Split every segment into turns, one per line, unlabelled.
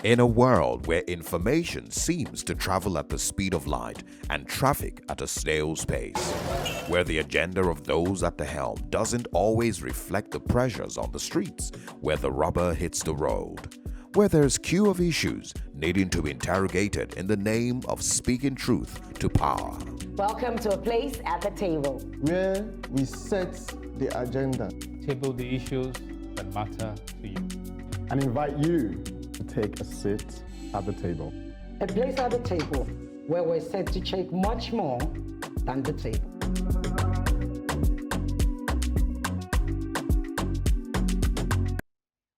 In a world where information seems to travel at the speed of light and traffic at a snail's pace, where the agenda of those at the helm doesn't always reflect the pressures on the streets, where the rubber hits the road, where there's queue of issues needing to be interrogated in the name of speaking truth to power.
Welcome to a place at the table,
where we set the agenda,
table the issues that matter to you,
and invite you to take a seat at the table.
a place at the table where we're set to shake much more than the table.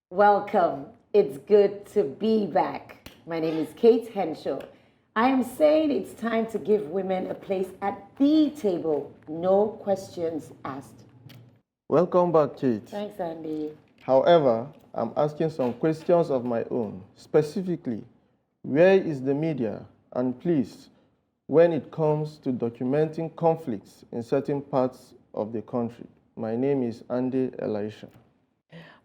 Welcome. It's good to be back. My name is Kate Henshaw. I am saying it's time to give women a place at the table. No questions asked.
Welcome back, Kate.
Thanks, Andy.
However, I'm asking some questions of my own. Specifically, where is the media? And please, when it comes to documenting conflicts in certain parts of the country. My name is Andy Elisha.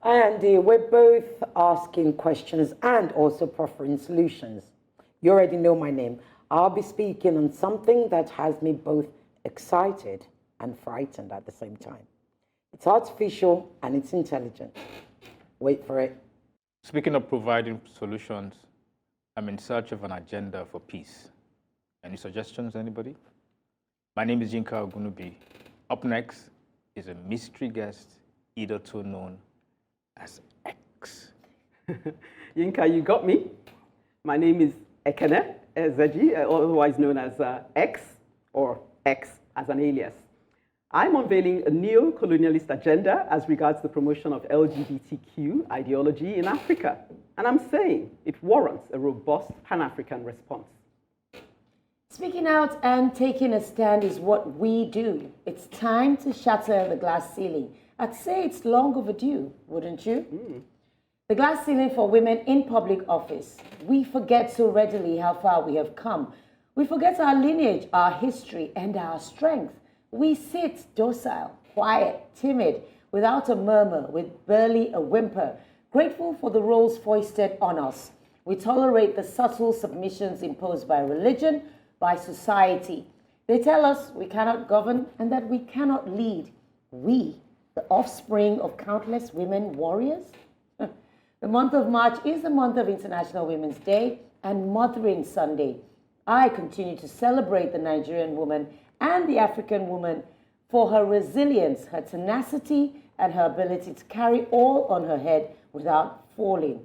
Hi, Andy. We're both asking questions and also proffering solutions. You already know my name. I'll be speaking on something that has me both excited and frightened at the same time. It's artificial and it's intelligent. Wait for it.
Speaking of providing solutions, I'm in search of an agenda for peace. Any suggestions, anybody? My name is Yinka Ogunubi. Up next is a mystery guest, hitherto known as X.
Yinka, you got me. My name is Ekene Ezeji, otherwise known as X, or X as an alias. I'm unveiling a neo-colonialist agenda as regards the promotion of LGBTQ ideology in Africa. And I'm saying it warrants a robust Pan-African response.
Speaking out and taking a stand is what we do. It's time to shatter the glass ceiling. I'd say it's long overdue, wouldn't you? The glass ceiling for women in public office. We forget so readily how far we have come. We forget our lineage, our history, and our strength. We sit docile, quiet, timid, without a murmur, with barely a whimper, grateful for the roles foisted on us. We tolerate the subtle submissions imposed by religion, by society. They tell us we cannot govern and that we cannot lead. We, the offspring of countless women warriors? The month of March is the month of International Women's Day and Mothering Sunday. I continue to celebrate the Nigerian woman and the African woman for her resilience, her tenacity, and her ability to carry all on her head without falling.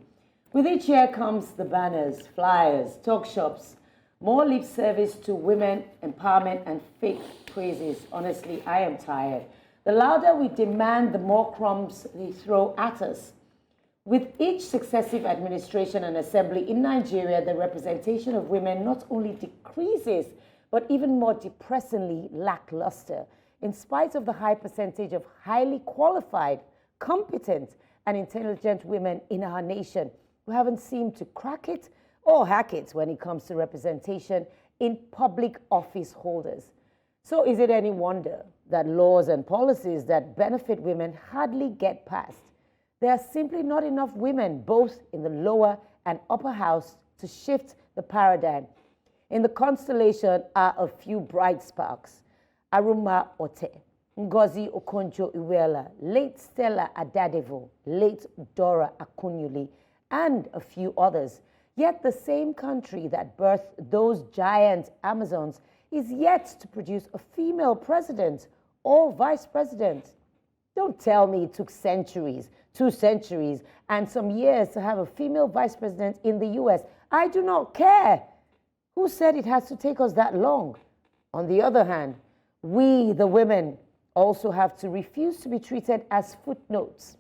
With each year comes the banners, flyers, talk shops, more lip service to women empowerment and fake praises. Honestly, I am tired. The louder we demand, the more crumbs they throw at us. With each successive administration and assembly in Nigeria, the representation of women not only decreases, but even more depressingly lackluster, in spite of the high percentage of highly qualified, competent, and intelligent women in our nation who haven't seemed to crack it or hack it when it comes to representation in public office holders. So is it any wonder that laws and policies that benefit women hardly get passed? There are simply not enough women, both in the lower and upper house, to shift the paradigm. In the constellation are a few bright sparks. Aruma Ote, Ngozi Okonjo-Iweala, late Stella Adadevo, late Dora Akunyili, and a few others. Yet the same country that birthed those giant Amazons is yet to produce a female president or vice president. Don't tell me it took centuries, 2 centuries, and some years to have a female vice president in the US. I do not care. Who said it has to take us that long? On the other hand, we, the women, also have to refuse to be treated as footnotes,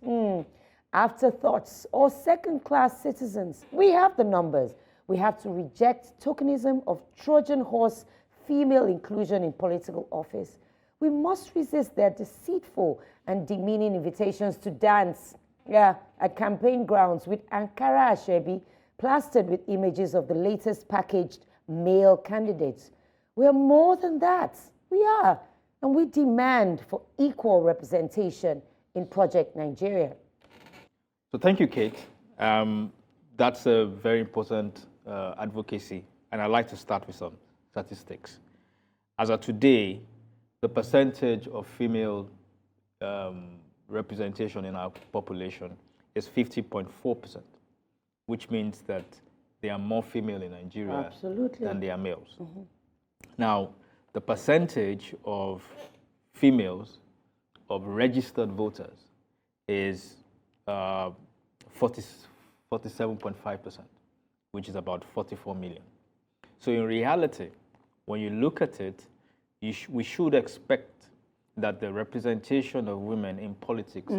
afterthoughts, or second-class citizens. We have the numbers. We have to reject tokenism of Trojan horse female inclusion in political office. We must resist their deceitful and demeaning invitations to dance, at campaign grounds with Ankara Ashebi plastered with images of the latest packaged male candidates. We are more than that. We are. And we demand for equal representation in Project Nigeria.
So thank you, Kate. That's a very important advocacy, and I'd like to start with some statistics. As of today, the percentage of female representation in our population is 50.4%, which means that there are more female in Nigeria than there are males. Now, the percentage of females, of registered voters, is 47.5%, which is about 44 million. So in reality, when you look at it, we should expect that the representation of women in politics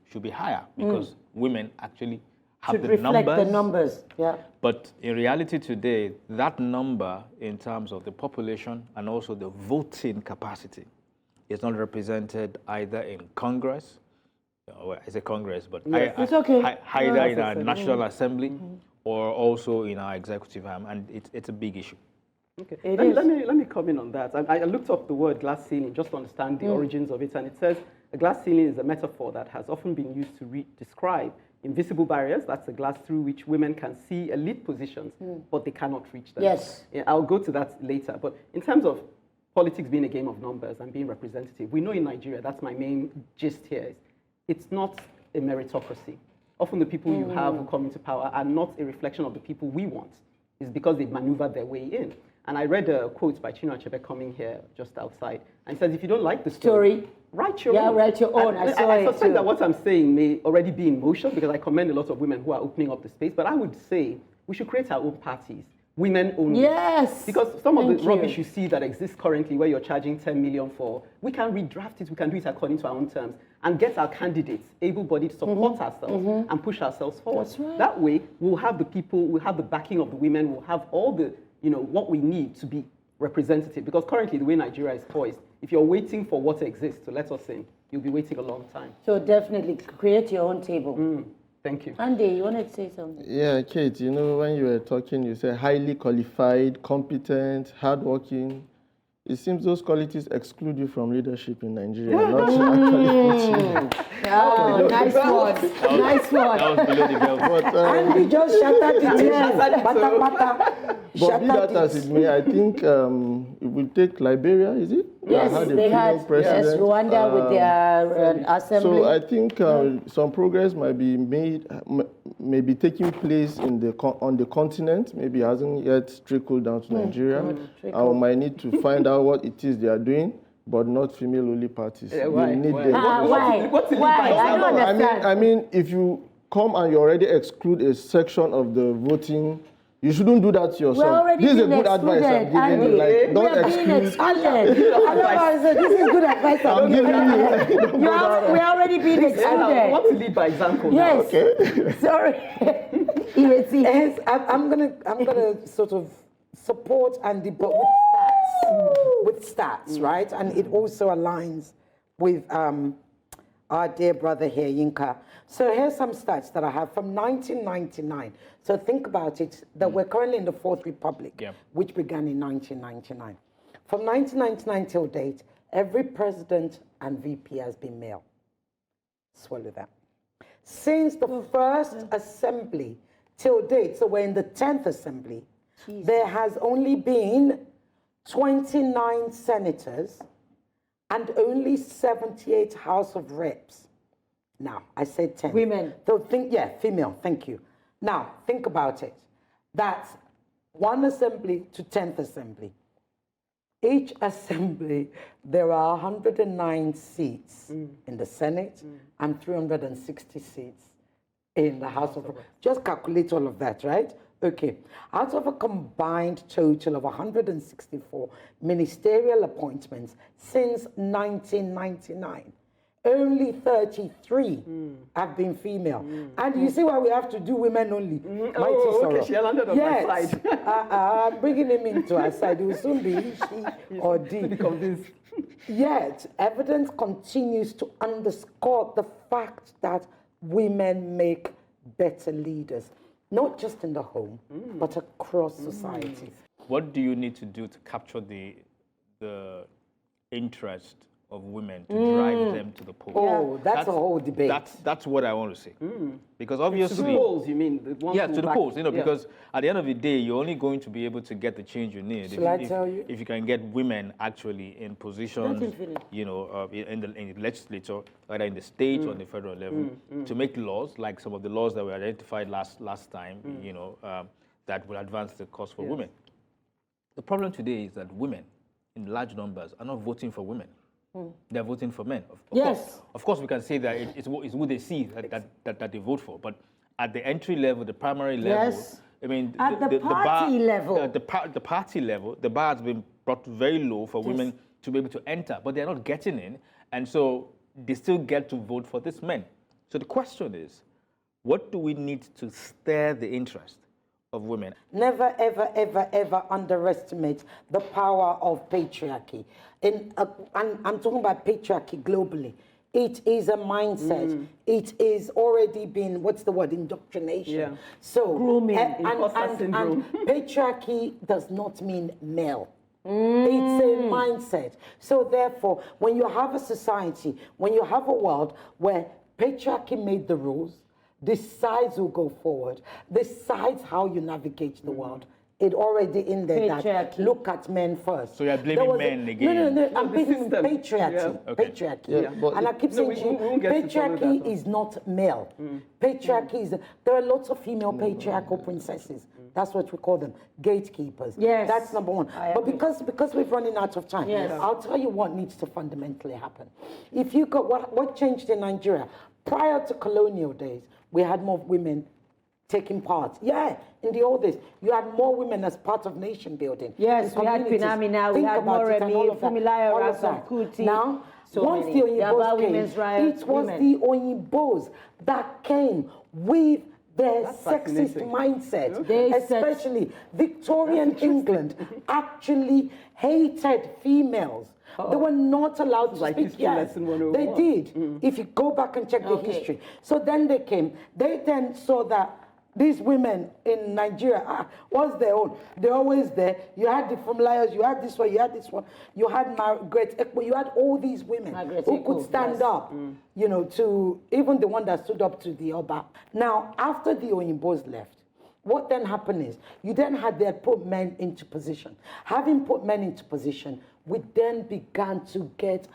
should be higher, because women actually have
Should
the
reflect
numbers.
the numbers, yeah.
But in reality today, that number in terms of the population and also the voting capacity is not represented either in Congress, well, I say Congress, but
It's okay.
either in our National Assembly or also in our executive arm, and it's a big issue.
Okay.
It
Let me comment on that. I looked up the word glass ceiling just to understand the origins of it, and it says a glass ceiling is a metaphor that has often been used to describe invisible barriers. That's a glass through which women can see elite positions, but they cannot reach them.
Yes.
Yeah, I'll go to that later. But in terms of politics being a game of numbers and being representative, we know in Nigeria, that's my main gist here, it's not a meritocracy. Often the people you have who come into power are not a reflection of the people we want. It's because they've maneuvered their way in. And I read a quote by Chinua Achebe coming here just outside. And he says, if you don't like the story, write your own.
Yeah, write your own. I
suspect that what I'm saying may already be in motion, because I commend a lot of women who are opening up the space. But I would say we should create our own parties, women only.
Yes.
Because some of the rubbish you see that exists currently, where you're charging 10 million for, we can redraft it, we can do it according to our own terms, and get our candidates able-bodied to support ourselves and push ourselves forward.
That's right.
That way, we'll have the people, we'll have the backing of the women, we'll have all the, what we need to be representative. Because currently, the way Nigeria is poised, if you're waiting for what exists to let us in, you'll be waiting a long time.
So definitely create your own table.
Thank you.
Andy, you wanted to say something?
Yeah, Kate, when you were talking, you said highly qualified, competent, hardworking. It seems those qualities exclude you from leadership in Nigeria, not actually put you.
Oh, nice one. Nice one.
That was below the belt.
But,
And we just shattered it.
but be that as it may, I think it will take Liberia, is it?
Yes, they had Rwanda with their assembly.
So I think some progress might be made, maybe taking place on the continent. Maybe it hasn't yet trickled down to Nigeria. I might need to find out what it is they are doing, but not female-only parties.
Why?
Need
Why?
them.
Why? Why? I don't understand.
I mean, if you come and you already exclude a section of the voting, you shouldn't do that to yourself. This is a good advice I'm giving you. Like, don't exclude.
This is good advice I'm giving you. We're already being excluded.
I want to lead by example now.
Yes. Okay. Sorry.
Yes, I'm gonna sort of support and debate with stats, right? And it also aligns with our dear brother here, Yinka. So here's some stats that I have from 1999. So think about it, that we're currently in the Fourth Republic, which began in 1999. From 1999 till date, every president and VP has been male. Swallow that. Since the first assembly till date, so we're in the 10th assembly, there has only been 29 senators and only 78 House of Reps. Now, I said 10.
Women.
So female, thank you. Now, think about it. That's one assembly to 10th assembly. Each assembly, there are 109 seats in the Senate and 360 seats in the House of Reps. Just calculate all of that, right? Okay. Out of a combined total of 164 ministerial appointments since 1999, only 33 have been female. And you see why we have to do women only.
Okay, she landed on my side.
I'm bringing him into our side. It will soon be he, she, or D. Yet, evidence continues to underscore the fact that women make better leaders, not just in the home, but across society.
What do you need to do to capture the interest of women to drive them to the polls.
Oh, that's a whole debate.
That's what I want to say. Because obviously...
To the polls, you mean? The ones
Yeah,
who
to the
back-
polls,
yeah.
because at the end of the day, you're only going to be able to get the change you need
Shall I tell you?
if you can get women actually in positions,
Let him finish.
you know, in the legislature, either in the state or on the federal level, to make laws like some of the laws that were identified last time, you know, that will advance the cause for women. The problem today is that women, in large numbers, are not voting for women. They're voting for men. Of course, we can say that it's who they see that they vote for. But at the entry level, the primary level, I mean,
At the party level.
the party level, the bar has been brought very low for women to be able to enter, but they're not getting in, and so they still get to vote for these men. So the question is, what do we need to stir the interest of women?
Never, ever, ever, ever underestimate the power of patriarchy. And I'm talking about patriarchy globally. It is a mindset. It is already been, what's the word, indoctrination.
Yeah.
So,
Grooming.
Imposter syndrome.
and patriarchy does not mean male. It's a mindset. So therefore, when you have a society, when you have a world where patriarchy made the rules, decides who go forward, decides how you navigate the world. It already in there that
Patriarchy.
look at men first.
So you're blaming
There was
men
No,
again.
I'm
the
blaming
system.
patriarchy.
Yeah.
Okay.
Patriarchy.
Yeah, but
and I keep saying
we
to you,
won't get to follow
patriarchy
that.
is not male. Patriarchy is, there are lots of female patriarchal princesses. That's what we call them, gatekeepers.
Yes.
That's number one.
I
But
agree.
because we're running out of time,
Yes.
I'll tell you what needs to fundamentally happen. If you got what changed in Nigeria, prior to colonial days, we had more women taking part. Yeah, in the old days, you had more women as part of nation building.
Yes,
in
we had
communities.
Philomena, we
Think
had
about it and
Moremi,
all of that,
Funmilayo
all of
Ransome
that.
Kuti,
Now,
so
once
many.
the
The Aba
Oyinbos came,
women's riot
it was
women.
the Oyinbos that came with their
That's
sexist
fascinating.
mindset.
They said-
Especially Victorian England actually hated females. They were not allowed to
Like
speak.
history
Yes,
lesson 101.
they did. If you go back and check the
Okay.
history. So then they came. They then saw that these women in Nigeria was their own. They're always there. You had the Funmilayos, you had this one, you had this one, you had Margaret Ekpo, you had all these women
Margaret
who
Ekpo,
could stand
yes.
up, you know, to even the one that stood up to the Oba. Now, after the Oyimbos left, what then happened is you then had they had put men into position. Having put men into position, we then began to get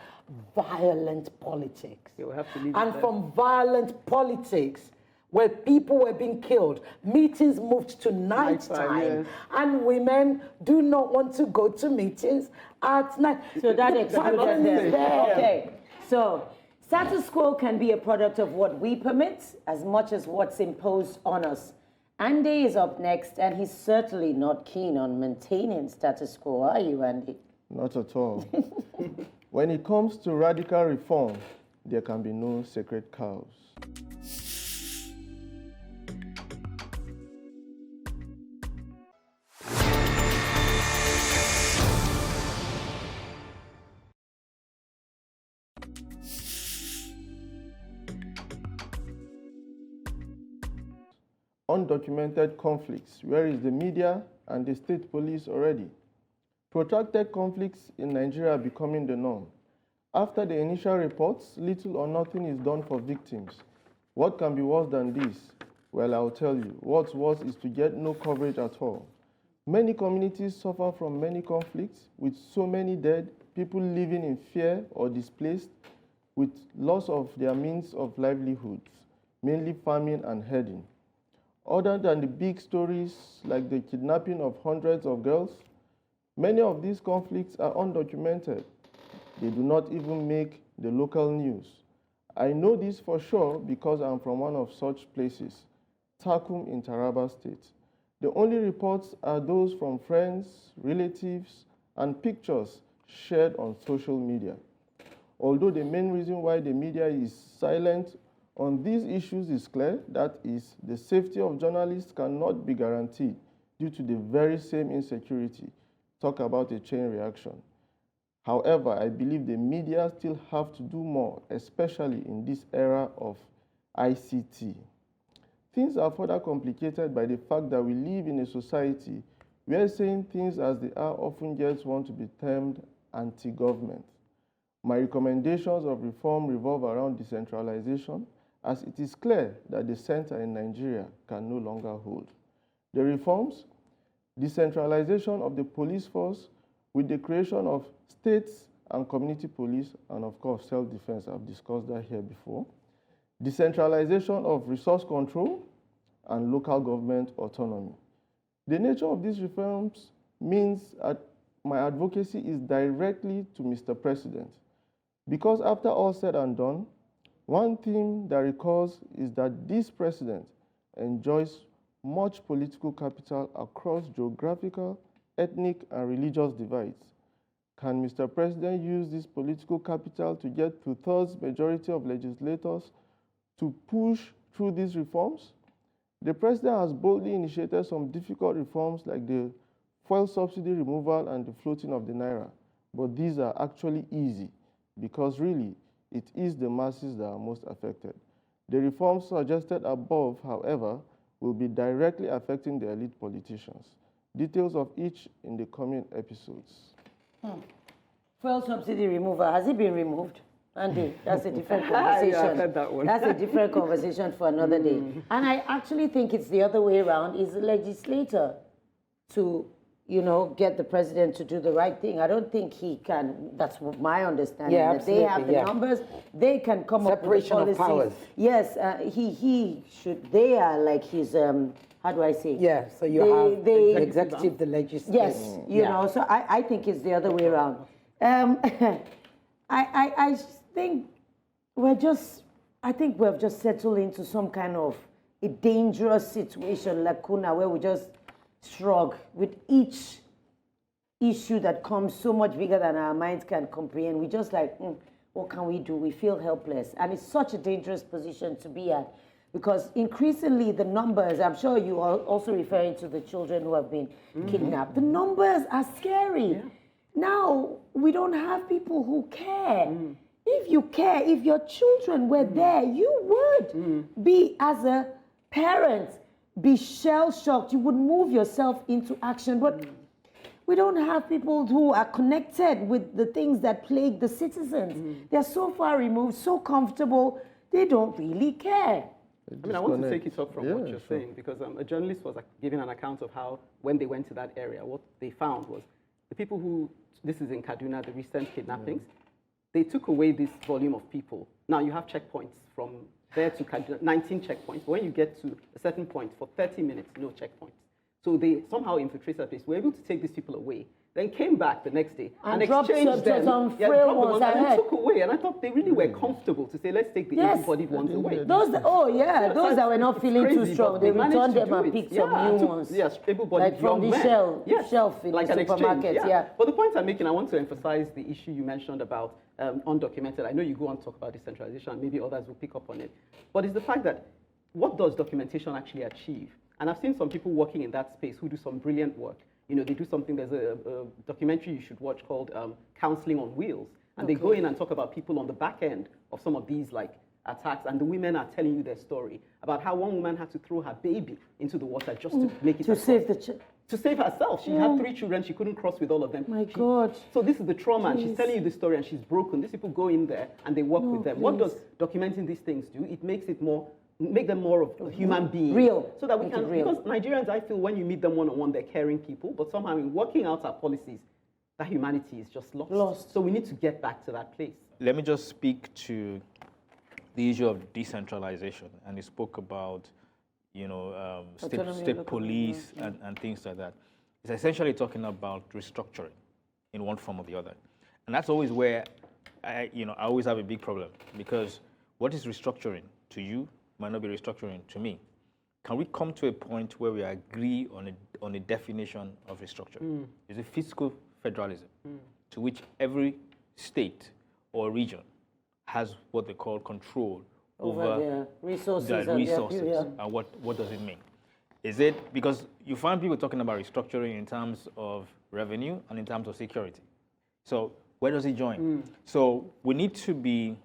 violent politics.
You'll have to leave it
And
there.
from violent politics, where people were being killed, meetings moved to nighttime,
yes.
and women do not want to go to meetings at night.
So that
The
excluded
pattern
them.
is there.
Okay, so status quo can be a product of what we permit as much as what's imposed on us. Andy is up next, and he's certainly not keen on maintaining status quo, are you, Andy?
Not at all. When it comes to radical reform, there can be no sacred cows. Undocumented conflicts. Where is the media and the state police already? Protracted conflicts in Nigeria are becoming the norm. After the initial reports, little or nothing is done for victims. What can be worse than this? Well, I'll tell you. What's worse is to get no coverage at all. Many communities suffer from many conflicts, with so many dead, people living in fear or displaced, with loss of their means of livelihoods, mainly farming and herding. Other than the big stories like the kidnapping of hundreds of girls, many of these conflicts are undocumented. They do not even make the local news. I know this for sure because I'm from one of such places, Takum in Taraba State. The only reports are those from friends, relatives, and pictures shared on social media. Although the main reason why the media is silent on these issues is clear, that is, the safety of journalists cannot be guaranteed due to the very same insecurity. Talk about a chain reaction. However, I believe the media still have to do more, especially in this era of ICT. Things are further complicated by the fact that we live in a society where saying things as they are often gets one to be termed anti-government. My recommendations of reform revolve around decentralization, as it is clear that the center in Nigeria can no longer hold. The reforms: decentralization of the police force with the creation of states and community police, and of course self-defense. I've discussed that here before. Decentralization of resource control and local government autonomy. The nature of these reforms means that my advocacy is directly to Mr. President, because after all said and done, one thing that recurs is that this president enjoys much political capital across geographical, ethnic, and religious divides. Can Mr. President use this political capital to get two-thirds majority of legislators to push through these reforms? The president has boldly initiated some difficult reforms like the fuel subsidy removal and the floating of the naira, but these are actually easy because really it is the masses that are most affected. The reforms suggested above, however, will be directly affecting the elite politicians. Details of each in the coming episodes.
Fuel subsidy removal, has it been removed? Andy, that's a different conversation.
Yeah, I've heard that one.
That's a different conversation for another day. And I actually think it's the other way around. Is the legislator to, get the president to do the right thing? I don't think he can. That's my understanding.
Yeah,
that they have the
absolutely,
numbers. They can come up with the
Separation of
policies.
powers.
Yes, he should. They are like his. How do I say?
Yeah, so you have the executive, the legislative.
Yes, you know, so I think it's the other way around. I think we've just settled into some kind of a dangerous situation, lacuna, where we just shrug with each issue that comes so much bigger than our minds can comprehend. We just like, what can we do? We feel helpless. And it's such a dangerous position to be at. Because increasingly the numbers, I'm sure you are also referring to the children who have been kidnapped. The numbers are scary. Yeah. Now, we don't have people who care. If you care, if your children were there, you would be, as a parent, be shell-shocked. You would move yourself into action. But we don't have people who are connected with the things that plague the citizens. They're so far removed, so comfortable, they don't really care.
I want to take it up from what you're saying, because a journalist was giving an account of how, when they went to that area, what they found was the people who, this is in Kaduna, the recent kidnappings, they took away this volume of people. Now you have checkpoints from there to Kaduna, 19 checkpoints. But when you get to a certain point, for 30 minutes, no checkpoints. So they somehow infiltrated that place, were able to take these people away, then came back the next day and exchanged them.
Dropped the
and took away. And I thought they really were comfortable to say, let's take the able-bodied ones away.
Those that were not feeling too strong, they returned them and picked some new ones.
Yes, able-bodied
like from
young
the
men.
shelf in
like
the supermarket.
But the point I'm making, I want to emphasize the issue you mentioned about undocumented. I know you go on to talk about decentralization, and maybe others will pick up on it. But it's the fact that what does documentation actually achieve? And I've seen some people working in that space who do some brilliant work. They do something, there's a documentary you should watch called Counseling on Wheels. And they go in and talk about people on the back end of some of these attacks, and the women are telling you their story about how one woman had to throw her baby into the water just to make it
to save
to save herself. She had 3 children, she couldn't cross with all of them.
God.
So this is the trauma, and she's telling you the story, and she's broken. These people go in there and they work with them. What does documenting these things do? It makes it make them more of a human being.
Real.
So that we can, because Nigerians, I feel when you meet them one-on-one, they're caring people, but somehow in working out our policies, that humanity is just lost. So we need to get back to that place.
Let me just speak to the issue of decentralization. And he spoke about, state police and things like that. It's essentially talking about restructuring in one form or the other. And that's always where I always have a big problem, because what is restructuring to you might not be restructuring to me. Can we come to a point where we agree on a definition of restructuring? Is it fiscal federalism, to which every state or region has what they call control over
their resources,
and what does it mean? Is it, because you find people talking about restructuring in terms of revenue and in terms of security. So where does it join? So we need to be,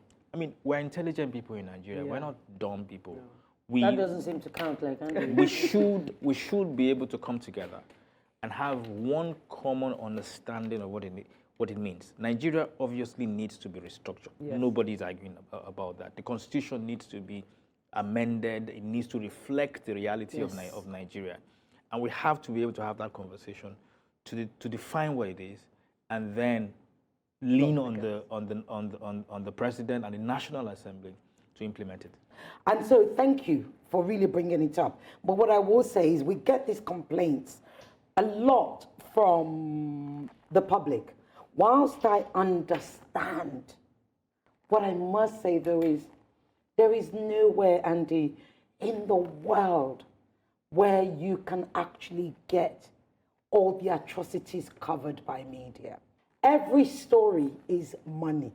we're intelligent people in Nigeria. We're not dumb people.
That doesn't seem to count like anything.
We should be able to come together and have one common understanding of what it means. Nigeria obviously needs to be restructured.
Yes.
Nobody's arguing about that. The constitution needs to be amended. It needs to reflect the reality of Nigeria. And we have to be able to have that conversation to define what it is, and then lean on the president and the National Assembly to implement it.
And so thank you for really bringing it up. But what I will say is we get these complaints a lot from the public. Whilst I understand, what I must say though is there is nowhere, Andy, in the world where you can actually get all the atrocities covered by media. Every story is money.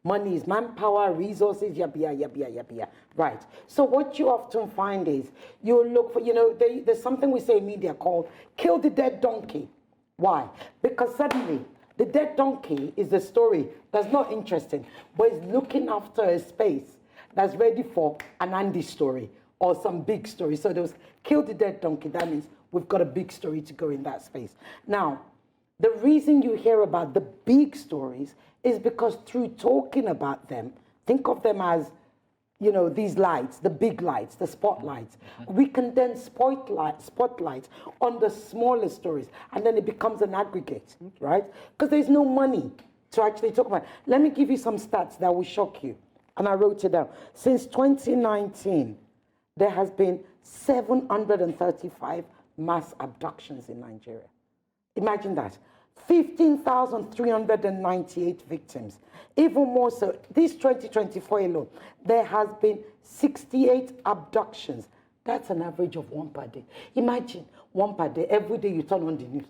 Money is manpower, resources, yabia. Right. So what you often find is you look for, there's something we say in media called kill the dead donkey. Why? Because suddenly the dead donkey is a story that's not interesting, but is looking after a space that's ready for an Andy story or some big story. So there was kill the dead donkey. That means we've got a big story to go in that space. Now, the reason you hear about the big stories is because through talking about them, think of them as, these lights, the big lights, the spotlights. We can then spotlight on the smaller stories, and then it becomes an aggregate, right? Because there's no money to actually talk about. Let me give you some stats that will shock you. And I wrote it down. Since 2019, there has been 735 mass abductions in Nigeria. Imagine that. 15,398 victims. Even more so, this 2024 alone, there has been 68 abductions. That's an average of one per day. Imagine one per day. Every day you turn on the news.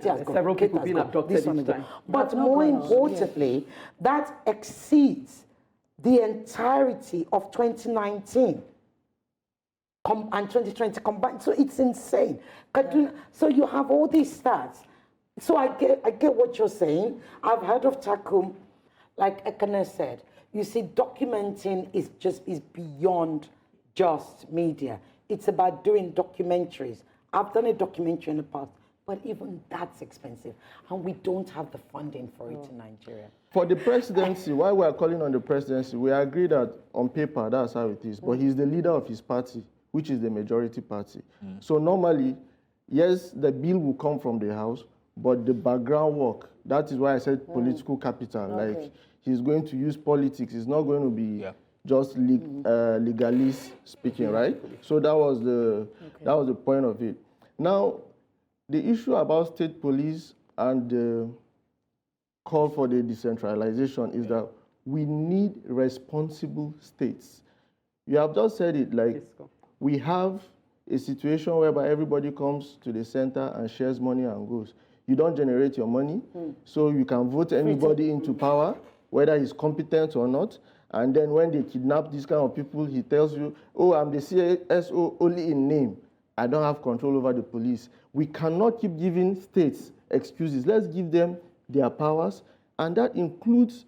Several people being abducted each time.
But more importantly, that exceeds the entirety of 2019 and 2020 combined. So it's insane. So you have all these stats. So I get what you're saying. I've heard of Takum, like Ekene said. You see, documenting is beyond just media. It's about doing documentaries. I've done a documentary in the past, but even that's expensive, and we don't have the funding for it in Nigeria.
For the presidency, while we are calling on the presidency, we agree that on paper that's how it is. But he's the leader of his party, which is the majority party. So normally, yes, the bill will come from the House, but the background work, that is why I said political capital. Okay. Like, he's going to use politics. It's not going to be just legalist speaking, right? So that was the point of it. Now, the issue about state police and the call for the decentralization is that we need responsible states. You have just said it, like, we have a situation whereby everybody comes to the center and shares money and goes. You don't generate your money, so you can vote anybody into power, whether he's competent or not. And then when they kidnap these kind of people, he tells you, oh, I'm the CSO only in name. I don't have control over the police. We cannot keep giving states excuses. Let's give them their powers. And that includes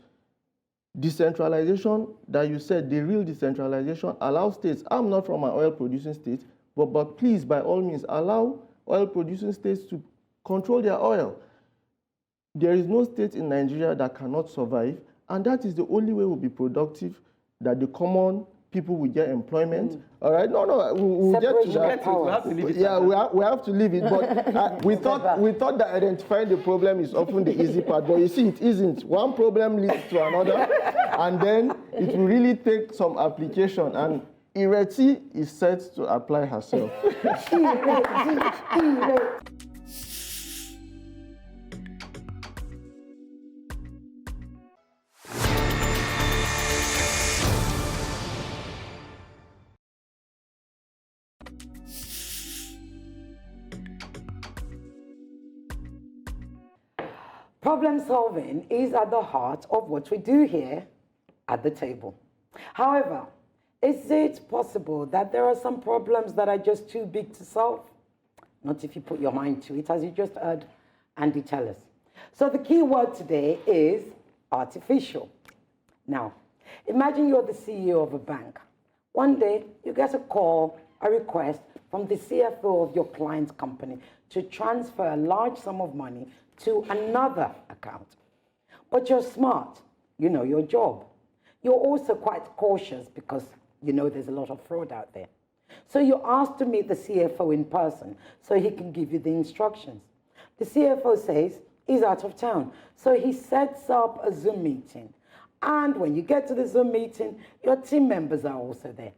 decentralization that you said, the real decentralization, allow states. I'm not from an oil-producing state, but please, by all means, allow oil-producing states to control their oil. There is no state in Nigeria that cannot survive, and that is the only way we'll be productive, that the common people will get employment. All right? No, we'll get to that.
We have to leave it.
Yeah, we have to leave it. But we thought that identifying the problem is often the easy part. But you see, it isn't. One problem leads to another, and then it will really take some application. And Ireti is set to apply herself.
Problem solving is at the heart of what we do here at the table. However, is it possible that there are some problems that are just too big to solve? Not if you put your mind to it, as you just heard Andy tell us. So the key word today is artificial. Now, imagine you're the CEO of a bank. One day, you get a call, a request from the CFO of your client's company to transfer a large sum of money to another account. But you're smart. You know your job. You're also quite cautious because you know there's a lot of fraud out there. So you're asked to meet the CFO in person so he can give you the instructions. The CFO says he's out of town. So he sets up a Zoom meeting. And when you get to the Zoom meeting, your team members are also there.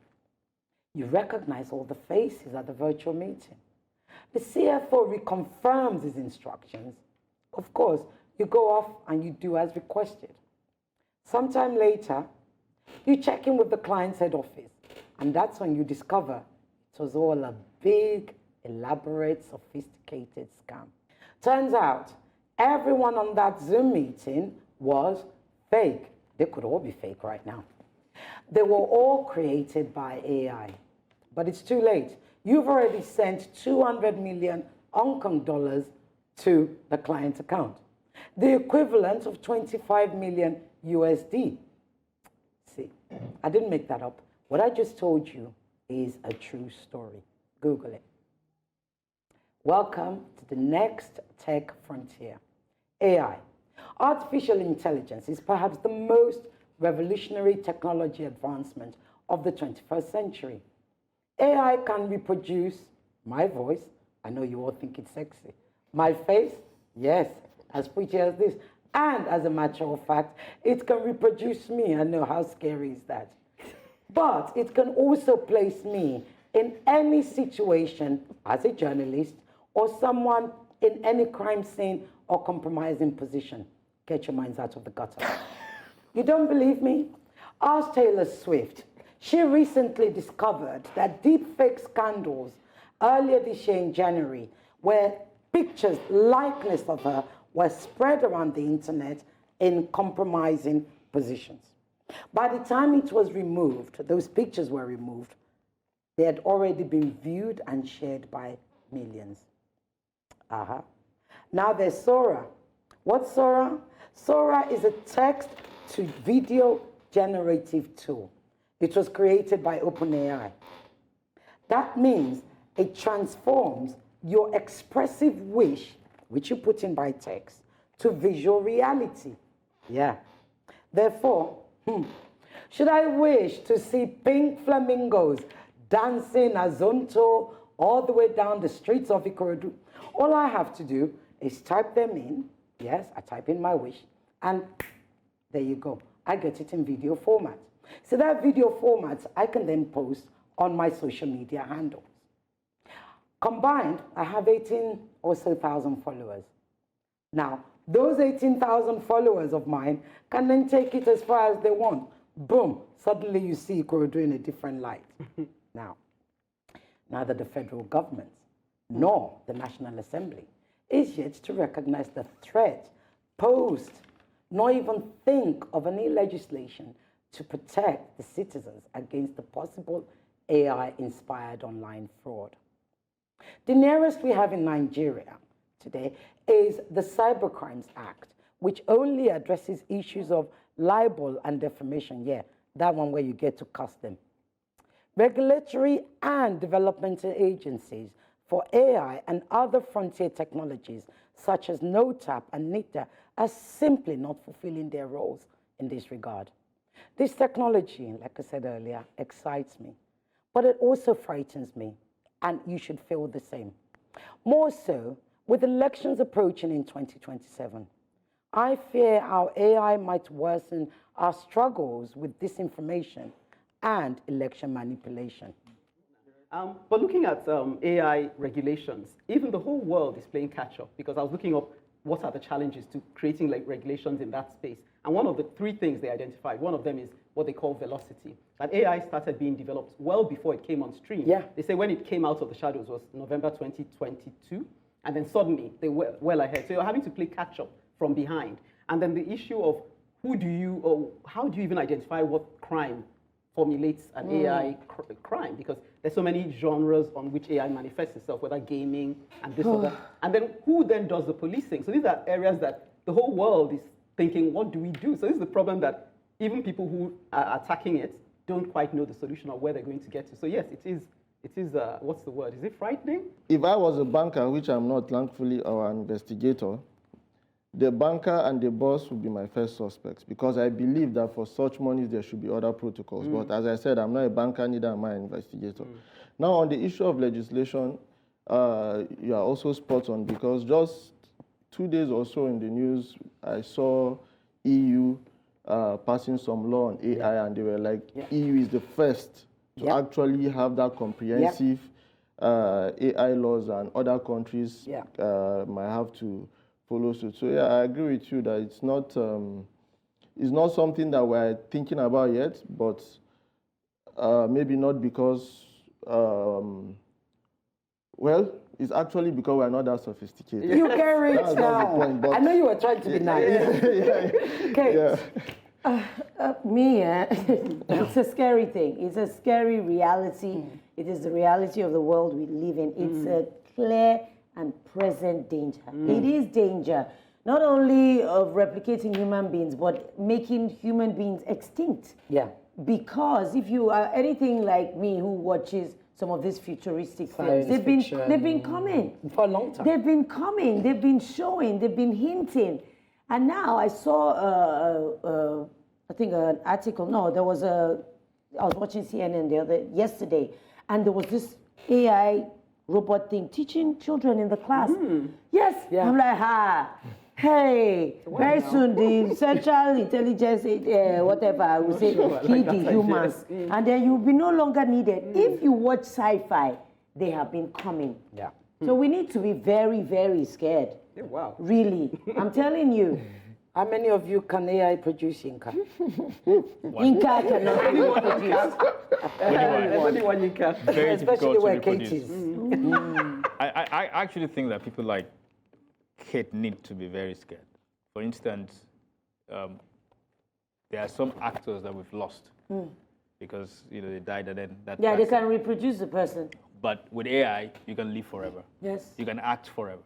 You recognize all the faces at the virtual meeting. The CFO reconfirms his instructions. Of course, you go off and you do as requested. Sometime later, you check in with the client's head office, and that's when you discover it was all a big, elaborate, sophisticated scam. Turns out, everyone on that Zoom meeting was fake. They could all be fake right now. They were all created by AI. But it's too late. You've already sent 200 million Hong Kong dollars to the client's account, the equivalent of 25 million USD. See, I didn't make that up. What I just told you is a true story. Google it. Welcome to the next tech frontier, AI. Artificial intelligence is perhaps the most revolutionary technology advancement of the 21st century. AI can reproduce my voice. I know you all think it's sexy. My face, yes, as pretty as this. And as a matter of fact, it can reproduce me. I know, how scary is that? But it can also place me in any situation as a journalist or someone in any crime scene or compromising position. Get your minds out of the gutter. You don't believe me? Ask Taylor Swift. She recently discovered that deepfake scandals earlier this year in January, where pictures, likeness of her were spread around the internet in compromising positions. By the time it was removed, those pictures were removed, they had already been viewed and shared by millions. Now there's Sora. What's Sora? Sora is a text-to-video generative tool. It was created by OpenAI. That means it transforms your expressive wish, which you put in by text, to visual reality. Yeah. Therefore, should I wish to see pink flamingos dancing azonto all the way down the streets of Ikorodu, all I have to do is type them in. Yes, I type in my wish, and there you go. I get it in video format. So that video format, I can then post on my social media handles. Combined, I have 18 or so thousand followers. Now, those 18,000 followers of mine can then take it as far as they want. Boom, suddenly you see Ikorodu in a different light. Now, neither the federal government nor the National Assembly is yet to recognize the threat posed, nor even think of any legislation to protect the citizens against the possible AI-inspired online fraud. The nearest we have in Nigeria today is the Cybercrimes Act, which only addresses issues of libel and defamation. Yeah, that one where you get to cuss them. Regulatory and developmental agencies for AI and other frontier technologies, such as NOTAP and NITA, are simply not fulfilling their roles in this regard. This technology, like I said earlier, excites me, but it also frightens me, and you should feel the same. More so, with elections approaching in 2027, I fear our AI might worsen our struggles with disinformation and election manipulation.
But looking at AI regulations, even the whole world is playing catch-up, because I was looking up what are the challenges to creating regulations in that space. And one of the three things they identified, one of them is what they call velocity. That AI started being developed well before it came on stream.
Yeah.
They say when it came out of the shadows was November 2022, and then suddenly they were well ahead. So you're having to play catch-up from behind. And then the issue of how do you even identify what crime formulates an AI crime, because there's so many genres on which AI manifests itself, whether gaming and this or that. And then who then does the policing? So these are areas that the whole world is thinking, what do we do? So this is the problem, that even people who are attacking it don't quite know the solution or where they're going to get to. So yes, it is, what's the word? Is it frightening?
If I was a banker, which I'm not, thankfully, or an investigator, the banker and the boss would be my first suspects, because I believe that for such monies there should be other protocols. But as I said, I'm not a banker, neither am I an investigator. Now, on the issue of legislation, you are also spot on, because just 2 days or so in the news, I saw EU passing some law on AI, and they were like, EU is the first to actually have that comprehensive AI laws, and other countries might have to follow suit. So yeah, I agree with you that it's not something that we're thinking about yet, but maybe not because, well, it's actually because we're not that sophisticated.
You get rich
That's
now.
not the point, but
I know you were trying to be nice. Kate.
It's a scary thing. It's a scary reality. It is the reality of the world we live in. It's a clear and present danger. It is danger, not only of replicating human beings, but making human beings extinct.
Yeah.
Because if you are anything like me who watches some of these futuristic films, they've been coming.
For a long time.
They've been coming, they've been showing, they've been hinting. And now I saw, I think an article, I was watching CNN yesterday, and there was this AI robot thing teaching children in the class. Yes, I'm like, hey, very soon the central intelligence, whatever, will say, kill the humans. And then you'll be no longer needed. If you watch sci-fi, they have been coming.
Yeah.
So we need to be very, very scared.
Yeah, wow.
Really, I'm telling you.
How many of you can AI produce, Yinka?
Yinka cannot produce.
Anyone you can.
Very
Especially
difficult
where
to
Kate
reproduce.
is.
I actually think that people like Kate need to be very scared. For instance, there are some actors that we've lost because they died, and then that.
Yeah, they can reproduce the person.
But with AI, you can live forever.
Yes.
You can act forever.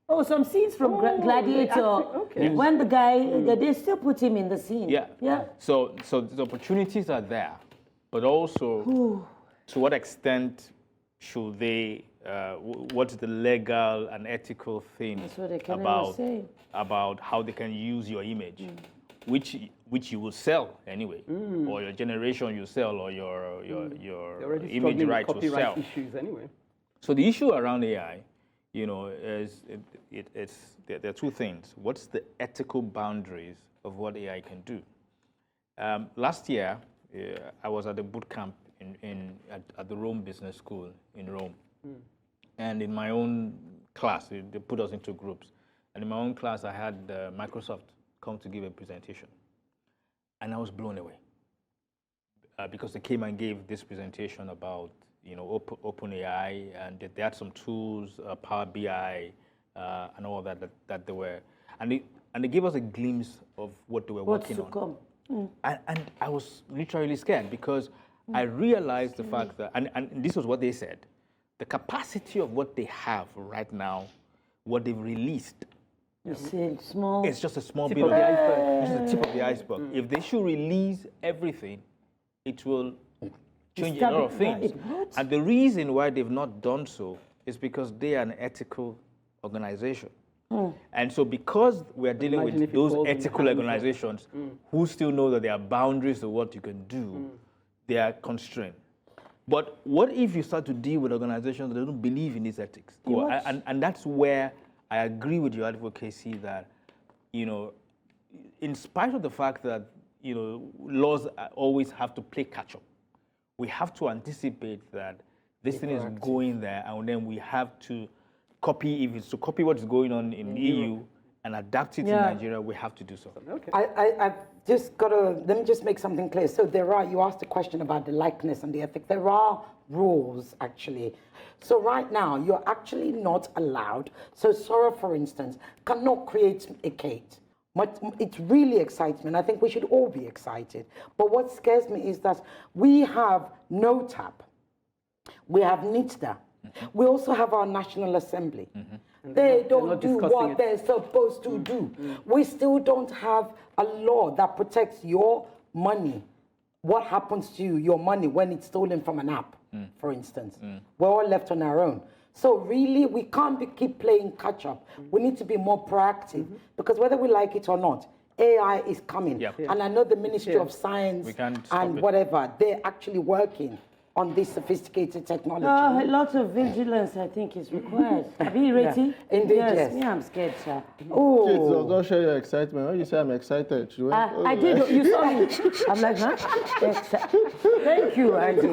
Oh, some scenes from Gladiator.
Okay.
When the guy, they still put him in the scene.
Yeah.
Yeah.
So the opportunities are there, but also to what extent should they? What's the legal and ethical thing
That's what was saying.
about how they can use your image, which you will sell anyway, or your generation you sell, or your image rights will sell.
Copyright issues anyway.
So the issue around AI, is there are two things. What's the ethical boundaries of what AI can do? Last year, I was at a boot camp at the Rome Business School in Rome. And in my own class, they put us into groups. And in my own class, I had Microsoft come to give a presentation. And I was blown away because they came and gave this presentation about OpenAI, and they had some tools, Power BI, and all that they were. And they gave us a glimpse of what they were working on. And I was literally scared because I realized the fact that, and this was what they said, the capacity of what they have right now, what they've released, it's just a small bit of the iceberg. It's just the tip of the iceberg. If they should release everything, it will change a lot of things. And the reason why they've not done so is because they are an ethical organization. And so because we're dealing with those ethical organizations who still know that there are boundaries to what you can do, they are constrained. But what if you start to deal with organizations that don't believe in these ethics? And that's where I agree with your advocacy that, in spite of the fact that, laws always have to play catch-up, we have to anticipate that this thing is going there, and then we have to copy, if it's to copy what's going on in the EU and adapt it to Nigeria, we have to do so.
Okay.
I've just got to, let me just make something clear. So you asked a question about the likeness and the ethics. There are rules, actually. So right now, you're actually not allowed. So Sora, for instance, cannot create a Kate. But it really excites me, and I think we should all be excited. But what scares me is that we have NOTAP, we have NITDA, we also have our National Assembly. They don't do what they're supposed to do. We still don't have a law that protects your money. What happens to your money when it's stolen from an app, for instance? We're all left on our own. So really, we can't keep playing catch up. We need to be more proactive because whether we like it or not, AI is coming.
Yep.
And I know the Ministry of Science
We can't stop
and
it.
whatever, they're actually working on this sophisticated technology.
A lot of vigilance, I think, is required. Are you ready?
Indeed,
yes.
yes.
Me, I'm scared, sir.
Kids,
Oh,
don't show your excitement. When you say I'm excited, you went, oh,
I did. You saw me. I'm like, huh? Thank you, Andy.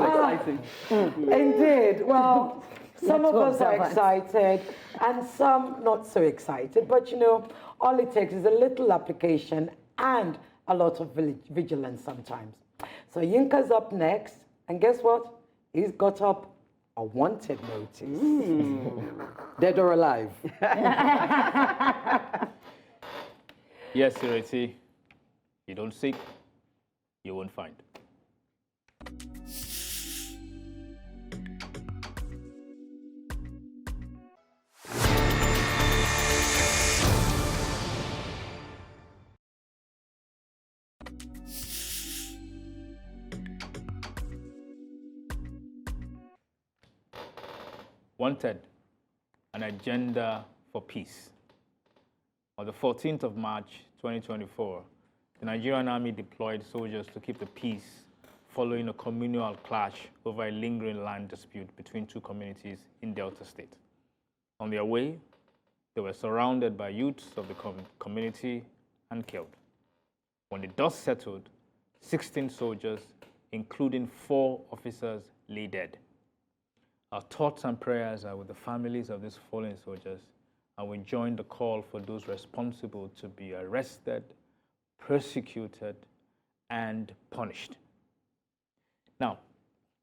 indeed. Well, some
Let's
of us are
observe.
excited and some not so excited. But you know, all it takes is a little application and a lot of vigilance sometimes. So Yinka's up next. And guess what? He's got up a wanted notice. Dead or alive?
Yes, Ireti, you don't seek, you won't find. Wanted, an agenda for peace. On the 14th of March, 2024, the Nigerian army deployed soldiers to keep the peace following a communal clash over a lingering land dispute between two communities in Delta State. On their way, they were surrounded by youths of the community and killed. When the dust settled, 16 soldiers, including 4 officers, lay dead. Our thoughts and prayers are with the families of these fallen soldiers, and we join the call for those responsible to be arrested, persecuted, and punished. Now,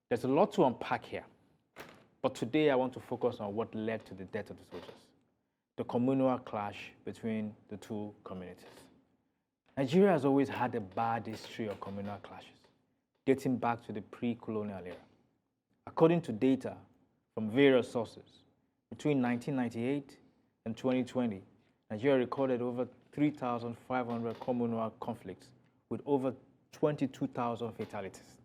there's a lot to unpack here, but today I want to focus on what led to the death of the soldiers, the communal clash between the two communities. Nigeria has always had a bad history of communal clashes, dating back to the pre-colonial era. According to data from various sources, between 1998 and 2020, Nigeria recorded over 3,500 communal conflicts with over 22,000 fatalities.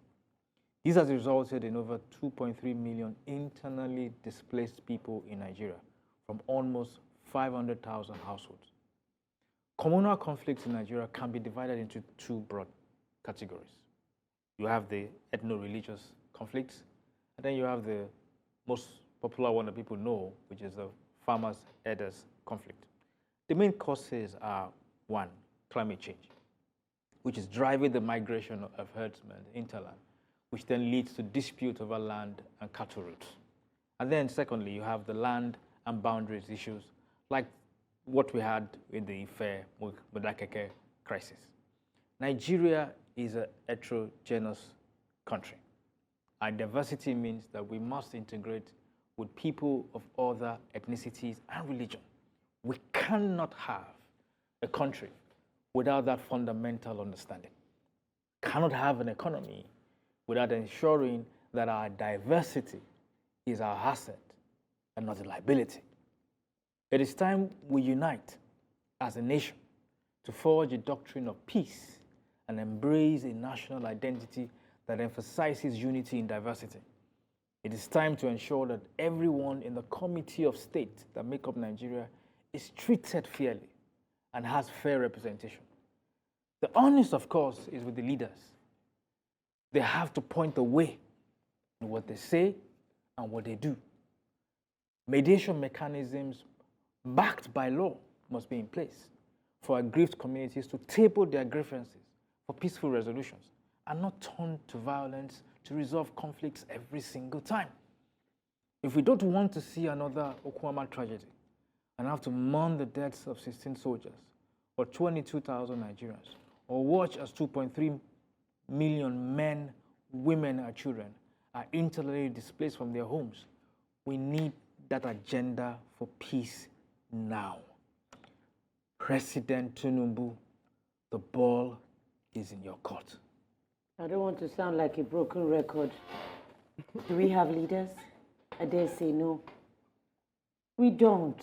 This has resulted in over 2.3 million internally displaced people in Nigeria from almost 500,000 households. Communal conflicts in Nigeria can be divided into 2 broad categories. You have the ethno-religious conflicts, and then you have the most popular one that people know, which is the farmers-herders conflict. The main causes are 1, climate change, which is driving the migration of herdsmen interland, which then leads to dispute over land and cattle routes. And then secondly, you have the land and boundaries issues, like what we had in the Ife-Modakeke crisis. Nigeria is a heterogeneous country. And diversity means that we must integrate with people of other ethnicities and religion. We cannot have a country without that fundamental understanding. Cannot have an economy without ensuring that our diversity is our asset and not a liability. It is time we unite as a nation to forge a doctrine of peace and embrace a national identity that emphasizes unity in diversity. It is time to ensure that everyone in the committee of state that make up Nigeria is treated fairly and has fair representation. The onus, of course, is with the leaders. They have to point the way in what they say and what they do. Mediation mechanisms backed by law must be in place for aggrieved communities to table their grievances for peaceful resolutions and not turn to violence to resolve conflicts every single time. If we don't want to see another Okwama tragedy and have to mourn the deaths of 16 soldiers or 22,000 Nigerians, or watch as 2.3 million men, women, and children are internally displaced from their homes, we need that agenda for peace now. President Tinubu, the ball is in your court.
I don't want to sound like a broken record. Do we have leaders? I dare say no. We don't.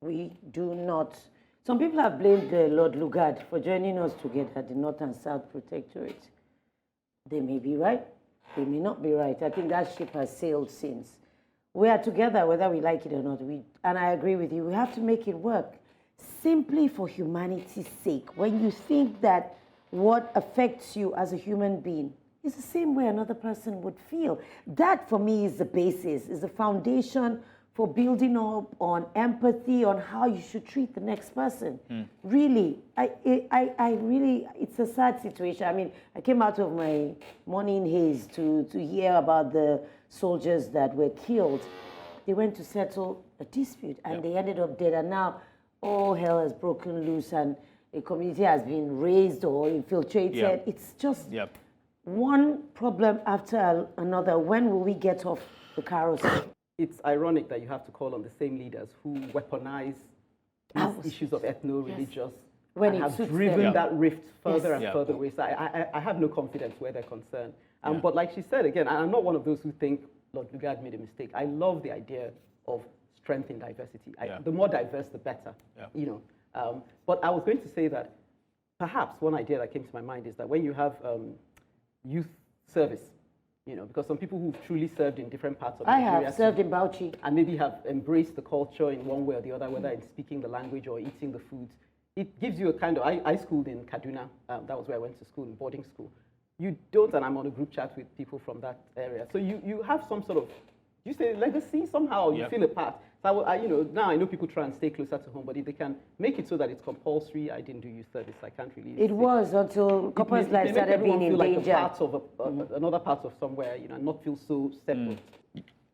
We do not. Some people have blamed Lord Lugard for joining us together, the North and South Protectorate. They may be right. They may not be right. I think that ship has sailed since. We are together whether we like it or not. And I agree with you. We have to make it work simply for humanity's sake. When you think that what affects you as a human being is the same way another person would feel, that for me is the basis, is the foundation for building up on empathy, on how you should treat the next person. Really, I really, it's a sad situation. I mean, I came out of my morning haze to hear about the soldiers that were killed. They went to settle a dispute and they ended up dead. And now all hell has broken loose and a community has been raised or infiltrated. It's just one problem after another. When will we get off the carousel?
It's ironic that you have to call on the same leaders who weaponize these issues of ethno-religious
When
and
it
have
suits
driven
them.
that rift further and
Yeah.
further away. So I have no confidence where they're concerned. But like she said, again, I'm not one of those who think Lord Lugard made a mistake. I love the idea of strength in diversity. The more diverse, the better. You know. But I was going to say that perhaps one idea that came to my mind is that when you have youth service, you know, because some people who've truly served in different parts of Nigeria.
I have served in Bauchi.
And maybe have embraced the culture in one way or the other, whether in speaking the language or eating the foods. It gives you a kind of, I schooled in Kaduna. That was where I went to school, in boarding school. You don't, and I'm on a group chat with people from that area. So you have some sort of, you say legacy somehow, you feel a part. So you know, now I know people try and stay closer to home, but if they can make it so that it's compulsory, I didn't do youth service, I can't really.
It was until Copper's life started being in
like
danger.
A part of another part of somewhere, you know, and not feel so separate.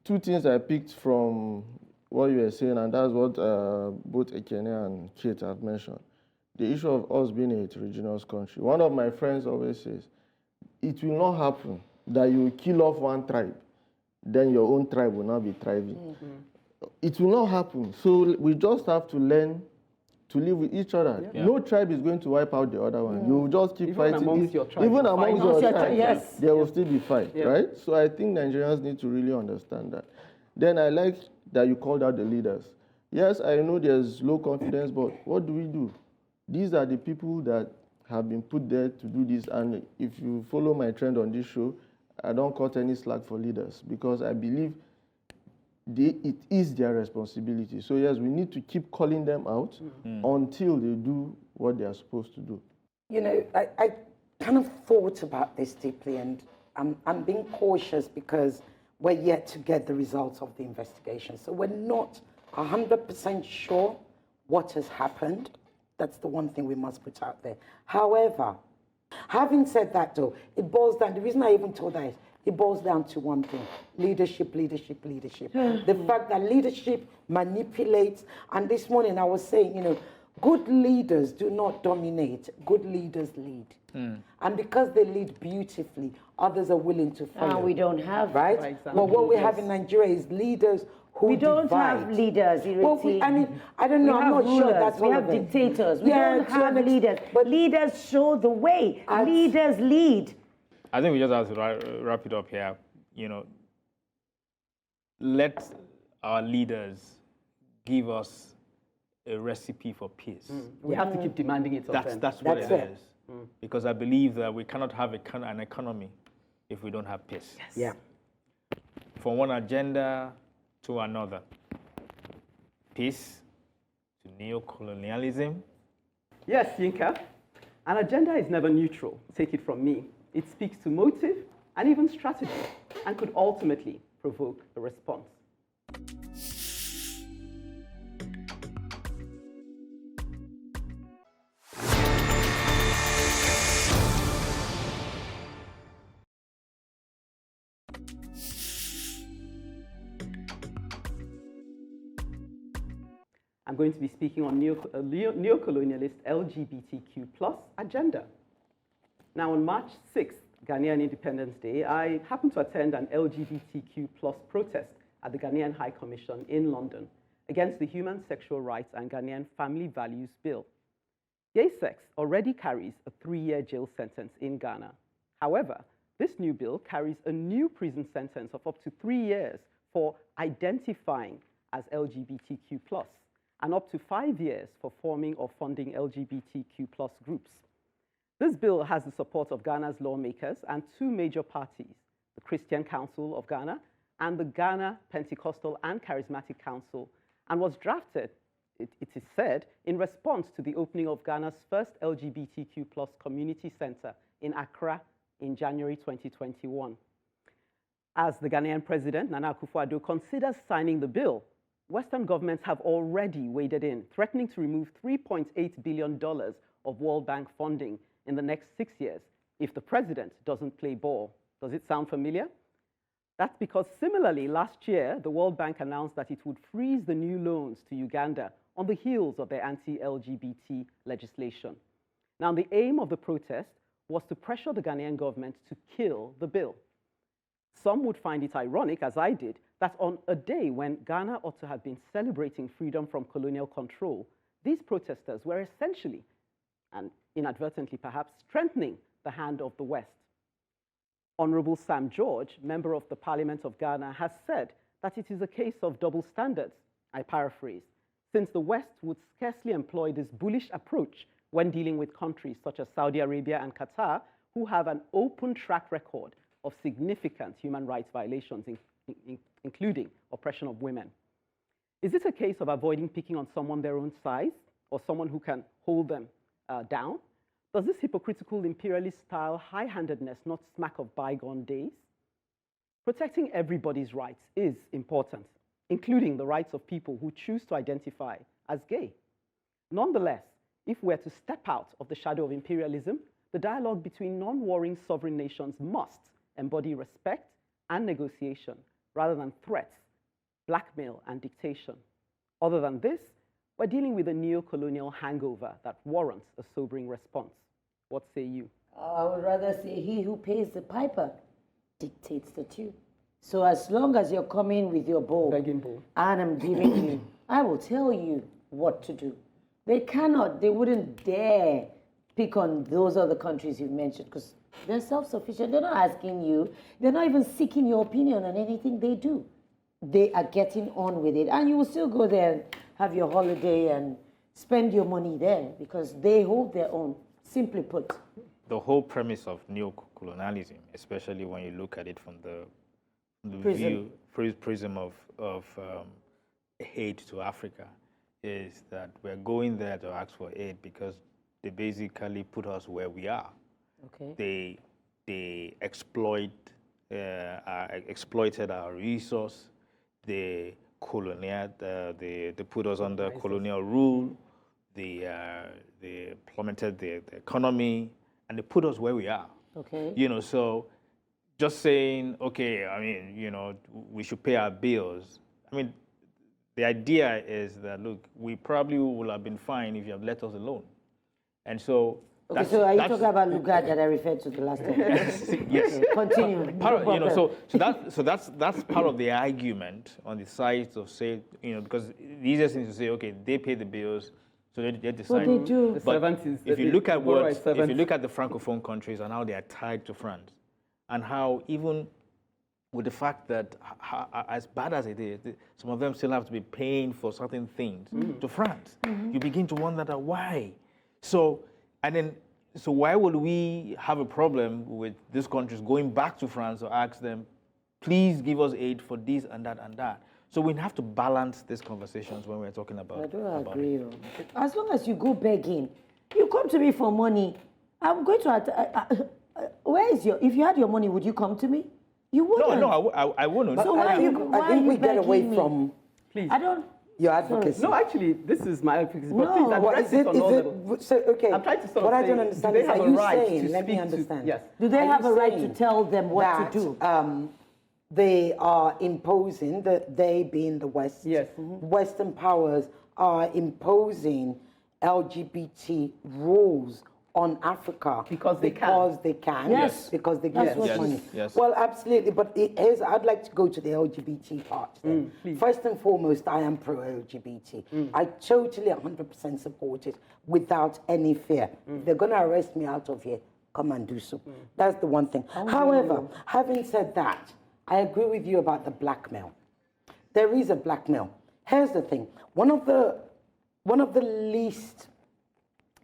Two things I picked from what you were saying, and that's what both Ekene and Kate have mentioned. The issue of us being a heterogeneous country. One of my friends always says, it will not happen that you kill off one tribe, then your own tribe will not be thriving. It will not happen. So we just have to learn to live with each other. No tribe is going to wipe out the other one. You will just keep
Even
fighting.
amongst your tribe,
Even
you'll
amongst
fight.
your tribe,
Yes.
there will still be fight, right? So I think Nigerians need to really understand that. Then I like that you called out the leaders. Yes, I know there's low confidence, but what do? These are the people that have been put there to do this. And if you follow my trend on this show, I don't cut any slack for leaders because I believe it is their responsibility. So yes, we need to keep calling them out until they do what they are supposed to do.
You know, I kind of thought about this deeply, and I'm being cautious because we're yet to get the results of the investigation. So we're not 100% sure what has happened. That's the one thing we must put out there. However, having said that though, it boils down, the reason I even told that is, it boils down to one thing: leadership, leadership, leadership. The fact that leadership manipulates, and this morning I was saying, you know, good leaders do not dominate, good leaders lead. And because they lead beautifully, others are willing to follow.
And we don't have,
right?
Exactly.
But what we have in Nigeria is leaders who
we don't
divide.
have leaders,
Well, I mean, I don't know, I'm not sure that's
we
one
have
of them.
dictators. We
Yeah,
don't
to
have
an
leaders.
but
Leaders show the way. Leaders lead.
I think we just have to wrap it up here. You know, let our leaders give us a recipe for peace.
We have to keep demanding it of them.
That's what
That's
it
it.
is. Because I believe that we cannot have an economy if we don't have peace.
Yeah.
From one agenda to another. Peace to neo-colonialism.
Yes, Yinka. An agenda is never neutral, take it from me. It speaks to motive and even strategy and could ultimately provoke a response. I'm going to be speaking on neocolonialist LGBTQ+ agenda. Now, on March 6th, Ghanaian Independence Day, I happened to attend an LGBTQ+ protest at the Ghanaian High Commission in London against the Human Sexual Rights and Ghanaian Family Values Bill. Gay sex already carries a 3-year jail sentence in Ghana. However, this new bill carries a new prison sentence of up to 3 years for identifying as LGBTQ+, and up to 5 years for forming or funding LGBTQ+ groups. This bill has the support of Ghana's lawmakers and 2 major parties, the Christian Council of Ghana, and the Ghana Pentecostal and Charismatic Council, and was drafted, it is said, in response to the opening of Ghana's first LGBTQ+ community center in Accra in January 2021. As the Ghanaian president, Nana Akufo-Addo, considers signing the bill, Western governments have already waded in, threatening to remove $3.8 billion of World Bank funding in the next 6 years if the president doesn't play ball. Does it sound familiar? That's because similarly, last year, the World Bank announced that it would freeze the new loans to Uganda on the heels of their anti-LGBT legislation. Now, the aim of the protest was to pressure the Ghanaian government to kill the bill. Some would find it ironic, as I did, that on a day when Ghana ought to have been celebrating freedom from colonial control, these protesters were essentially, and inadvertently perhaps, strengthening the hand of the West. Honorable Sam George, member of the Parliament of Ghana, has said that it is a case of double standards, I paraphrase, since the West would scarcely employ this bullish approach when dealing with countries such as Saudi Arabia and Qatar, who have an open track record of significant human rights violations, including oppression of women. Is it a case of avoiding picking on someone their own size or someone who can hold them down? Does this hypocritical imperialist-style high-handedness not smack of bygone days? Protecting everybody's rights is important, including the rights of people who choose to identify as gay. Nonetheless, if we're to step out of the shadow of imperialism, the dialogue between non-warring sovereign nations must embody respect and negotiation rather than threats, blackmail, and dictation. Other than this, we're dealing with a neo-colonial hangover that warrants a sobering response. What say you?
I would rather say he who pays the piper dictates the tune. So as long as you're coming with your bowl,
Begging bowl,
and I'm giving you, I will tell you what to do. They wouldn't dare pick on those other countries you've mentioned because they're self-sufficient. They're not asking you. They're not even seeking your opinion on anything they do. They are getting on with it. And you will still go there and have your holiday and spend your money there because they hold their own, simply put.
The whole premise of neocolonialism, especially when you look at it from the prism of aid to Africa, is that we're going there to ask for aid because they basically put us where we are.
Okay.
They exploited our resource. They put us under colonial rule. They plummeted the economy, and they put us where we are.
Okay.
So just saying, okay, we should pay our bills. The idea is that, look, we probably would have been fine if you have let us alone. And so
okay, so are you talking about Lugard that I referred to the last time?
Yes.
Okay, continue.
That's part of the argument on the side of say, because the easiest thing is to say, okay, they pay the bills, so they decide.
What they do.
But if you look at the Francophone countries and how they are tied to France, and how even with the fact that as bad as it is, some of them still have to be paying for certain things to France, you begin to wonder that why. So why would we have a problem with these countries going back to France to ask them, please give us aid for this and that and that? So we have to balance these conversations when we're talking about.
I don't agree. As long as you go begging, you come to me for money. I'm going to. Where is if you had your money, would you come to me? You wouldn't.
No, I wouldn't.
So why
I think we get away from.
Please.
I don't.
Your advocacy.
No, actually, this is my advocacy.
No.
But please address it on all levels.
So, okay.
I'm trying to sort
what
of
I don't
say,
understand
do
is,
they have
are
a
you
right
saying,
to
let me
speak
understand.
Yes.
Do they have a right to
saying
tell them what to do?
They are imposing, they being the West,
Yes.
Western powers are imposing LGBT rules on Africa
Because they
can.
Yes.
Because they
That's
get
what's
money.
Yes.
Well, absolutely. But I'd like to go to the LGBT part. Then. First and foremost, I am pro-LGBT. I totally 100% support it without any fear. If they're going to arrest me out of here, come and do so. That's the one thing. However, having said that, I agree with you about the blackmail. There is a blackmail. Here's the thing. One of the least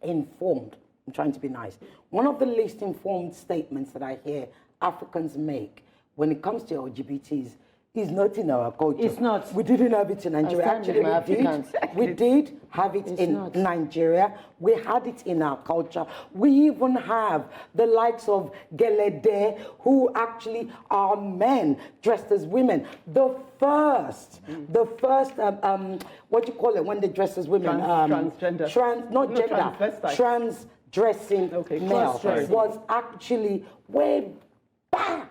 informed, I'm trying to be nice, one of the least informed statements that I hear Africans make when it comes to LGBTs is not in our culture.
It's not.
We didn't have it in Nigeria.
stand with
Actually,
my
we did.
Africans.
We did have it in
not.
Nigeria. We had it in our culture. We even have the likes of Gelede, who actually are men dressed as women. The first, what do you call it when they dress as women?
Transgender.
Not gender.
Transvestite.
Trans-dressing male
Cross-dressing.
was actually way back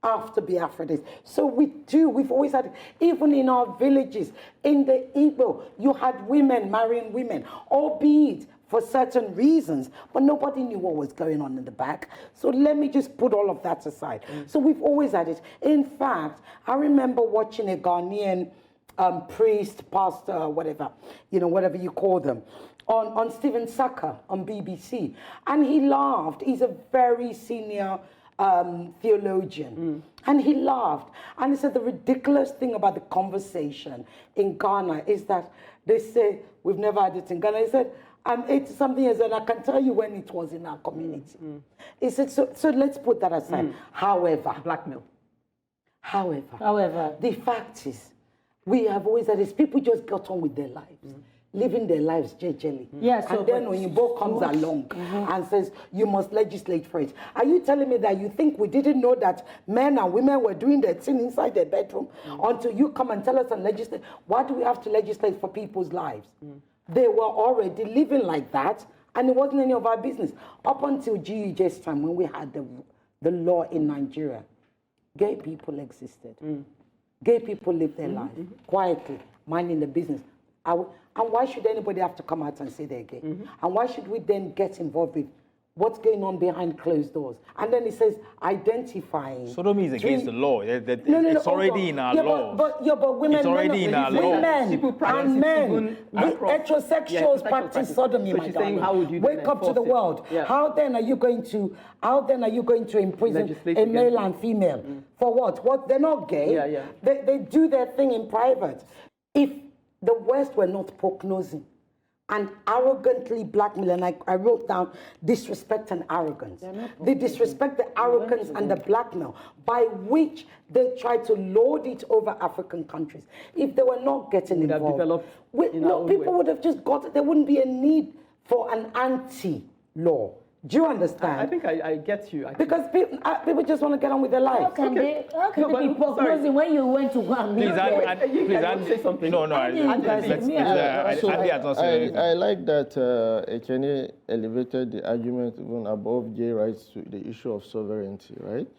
after Biafra days. So we've always had, even in our villages, in the Igbo, you had women marrying women, albeit for certain reasons, but nobody knew what was going on in the back. So let me just put all of that aside. So we've always had it. In fact, I remember watching a Ghanaian priest, pastor, whatever, whatever you call them, on Stephen Saka on BBC. And he laughed. He's a very senior theologian. And he laughed. And he said the ridiculous thing about the conversation in Ghana is that they say, we've never had it in Ghana. He said, I'm 80 something years old, and I can tell you when it was in our community. He said, so let's put that aside. However,
Blackmail.
However, the fact is, we have always had this, people just got on with their lives. Living their lives gingerly.
Yeah, so
and then Oyinbo comes along and says, you must legislate for it. Are you telling me that you think we didn't know that men and women were doing their thing inside their bedroom until you come and tell us and legislate? Why do we have to legislate for people's lives? They were already living like that, and it wasn't any of our business. Up until GUJ's time, when we had the law in Nigeria, gay people existed. Gay people lived their lives quietly, minding the business. And why should anybody have to come out and say they're gay? And why should we then get involved with what's going on behind closed doors? And then it says identifying.
Sodomy is against the law. It's already in our laws.
But women,
it's already in our laws.
Women and men, heterosexuals practice sodomy, my darling. Wake up to the world.
Yeah.
How then are you going to imprison a male and female for what? What? They're not gay. They do their thing in private. If the West were not poke-nosing and arrogantly blackmail, and I wrote down disrespect and arrogance. They disrespect, the arrogance, and the blackmail by which they try to lord it over African countries. If they were not getting involved, people would have just got, there wouldn't be a need for an anti-law. Do you understand?
I think I get you.
Because people just want to get on with their lives.
How can they be prognosing when you went to go and meet them?
Please, Andy, say something.
No, I
like that Ekene elevated the argument even above gay rights to the issue of sovereignty, right?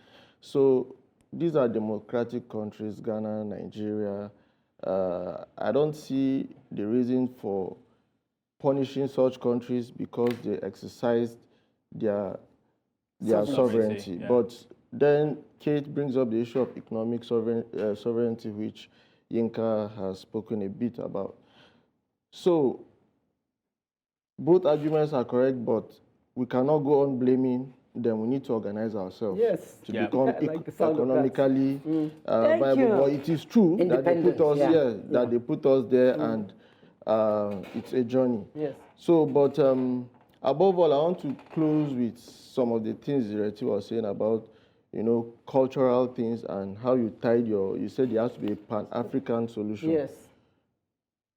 So these are democratic countries, Ghana, Nigeria. I don't see the reason for punishing such countries because they exercised their sovereignty.
Yeah.
But then Kate brings up the issue of economic sovereignty, which Yinka has spoken a bit about. So both arguments are correct, but we cannot go on blaming them. We need to organize ourselves to become economically viable. But it is true that they put us they put us there, and it's a journey.
Yes.
So, but above all, I want to close with some of the things Ireti was saying about, cultural things and how you tied you said there has to be a Pan-African solution.
Yes.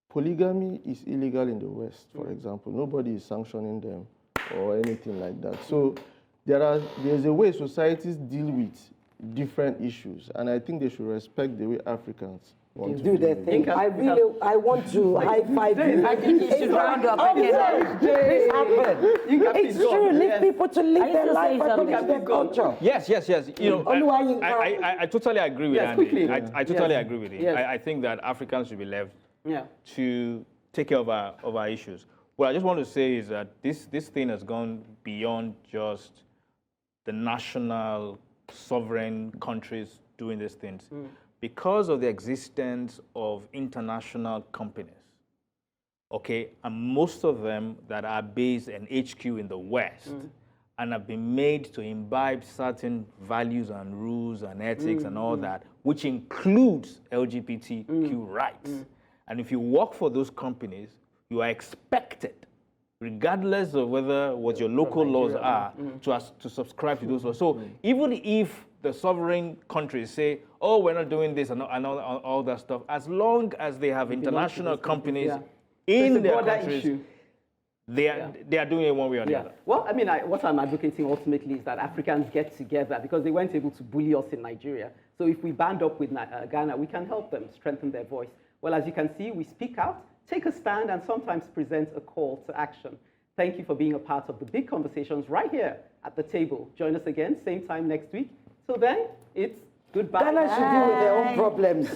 Polygamy is illegal in the West, for example. Nobody is sanctioning them or anything like that. So there's a way societies deal with different issues, and I think they should respect the way Africans want to
do their thing. I want to high five you.
I think you should round up.
This happened. It's true. Leave people to live their life according to their culture.
Yes. I totally agree with Andy. I totally agree with him. I think that Africans should be left to take care of our issues. What I just want to say is that this thing has gone beyond just the national sovereign countries doing these things. Because of the existence of international companies, okay, and most of them that are based in HQ in the West and have been made to imbibe certain values and rules and ethics and all that, which includes LGBTQ rights. And if you work for those companies, you are expected regardless of whether what your local laws are, to subscribe to those laws. So even if the sovereign countries say, oh, we're not doing this and all that stuff, as long as they have international companies in their countries, they are doing it one way or the other.
Well, I mean, what I'm advocating ultimately is that Africans get together because they weren't able to bully us in Nigeria. So if we band up with Ghana, we can help them strengthen their voice. Well, as you can see, we speak out, take a stand, and sometimes present a call to action. Thank you for being a part of the big conversations right here at the table. Join us again, same time next week. Till then, it's goodbye.
Ghana should deal with their own problems.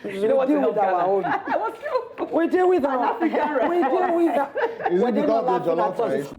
You know what to help
our own.
What's true?
We deal with our. We deal with.
Is it because of the jollof rice?